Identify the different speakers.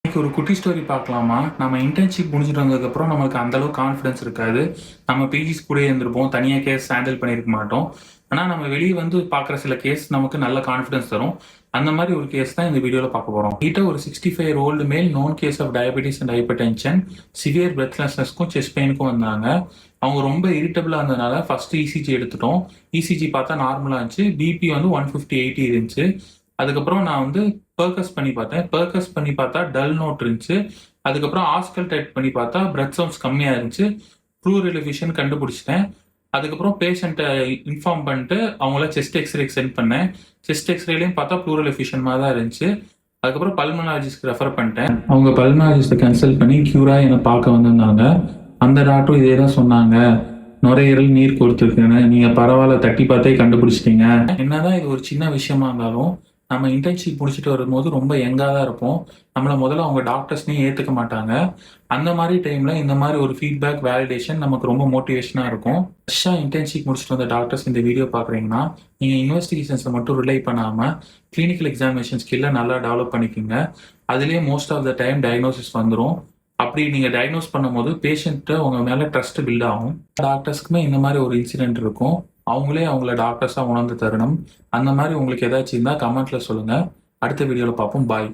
Speaker 1: இன்னைக்கு ஒரு குட்டி ஸ்டோரி பார்க்கலாமா? நம்ம இன்டர்ன்ஷிப் முடிச்சுட்டு வந்ததுக்கப்புறம் நம்மளுக்கு அந்த அளவுக்கு கான்ஃபிடன்ஸ் இருக்காது. நம்ம பிஜிஸ் கூடயே இருந்திருப்போம். தனியா கேஸ் ஹேண்டில் பண்ணியிருக்க மாட்டோம். ஆனா நம்ம வெளிய வந்து பார்க்குற சில கேஸ் நமக்கு நல்ல கான்ஃபிடன்ஸ் தரும். அந்த மாரி ஒரு கேஸ் தான் இந்த வீடியோல பார்க்க போறோம். கிட்ட ஒரு 65 year old male known case of diabetes and hypertension, severe பிரெத்லெஸ்னஸ்க்கும் செஸ்ட் பெயினுக்கும் வந்தாங்க. அவங்க ரொம்ப இரிட்டபிளா இருந்ததுனால ஃபர்ஸ்ட் இசிஜி எடுத்துட்டோம். இசிஜி பார்த்தா நார்மலா இருந்துச்சு. பிபி வந்து 150/80 இருந்துச்சு. அதுக்கப்புறம் நான் வந்து பெர்கஸ் பண்ணி பார்த்தேன். பெர்கஸ் பண்ணி பார்த்தா டல் நோட் இருந்துச்சு. அதுக்கப்புறம் ஆஸ்கல்டேட் பண்ணி பார்த்தா பிரெத் சவுண்ட்ஸ் கம்மியா இருந்துச்சு. ப்ளூரல் எஃபிஷியன் கண்டுபிடிச்சிட்டேன். அதுக்கப்புறம் பேஷண்ட்டை இன்ஃபார்ம் பண்ணிட்டு அவங்கள செஸ்ட் எக்ஸ்ரேக்கு சென்ட் பண்ணேன். செஸ்ட் எக்ஸ்ரேலையும் பார்த்தா ப்ளூரல் எஃபிஷியன் மாதிரி தான் இருந்துச்சு. அதுக்கப்புறம் பல்மனாலஜிஸ்ட்க்கு ரெஃபர் பண்ணிட்டேன். அவங்க பல்மனாலஜிஸ்ட்டை கன்சல்ட் பண்ணி கியூரா என்னை பார்க்க வந்திருந்தாங்க. அந்த டாக்டரும் இதே தான் சொன்னாங்க. நுரையீரல் நீர் கோர்த்துருக்குன்னு. நீங்க பரவாயில்ல, தட்டி பார்த்தே கண்டுபிடிச்சிட்டீங்க. என்னதான் இது ஒரு சின்ன விஷயமா இருந்தாலும் நம்ம இன்டர்ன்ஷிப் முடிச்சுட்டு வரும்போது ரொம்ப யங்கா தான் இருப்போம். நம்மள முதல்ல அவங்க டாக்டர்ஸ்னே ஏத்துக்க மாட்டாங்க. அந்த மாதிரி டைம்ல இந்த மாதிரி ஒரு ஃபீட்பேக், வேலிடேஷன் நமக்கு ரொம்ப மோட்டிவேஷனா இருக்கும். ஃப்ரெஷ்ஷா இன்டர்ன்ஷிப் முடிச்சுட்டு வந்த டாக்டர்ஸ் இந்த வீடியோ பார்க்குறீங்கன்னா, நீங்க இன்வெஸ்டிகேஷன்ஸை மட்டும் ரிலை பண்ணாம கிளினிக்கல் எக்ஸாமினேஷன் ஸ்கில்லை நல்லா டெவலப் பண்ணிக்கோங்க. அதுலேயே most of the time diagnosis வந்துடும். அப்படி நீங்க டயக்னோஸ் பண்ணும்போது பேஷண்ட்டு உங்க மேல ட்ரஸ்ட் பில்ட் ஆகும். டாக்டர்ஸ்க்குமே இந்த மாதிரி ஒரு இன்சிடென்ட் இருக்கும். அவங்களே அவங்கள டாக்டர்ஸா உணர்ந்த தருணம். அந்த மாதிரி உங்களுக்கு ஏதாச்சும் இருந்தா கமெண்ட்ல சொல்லுங்க. அடுத்த வீடியோல பார்ப்போம். பாய்.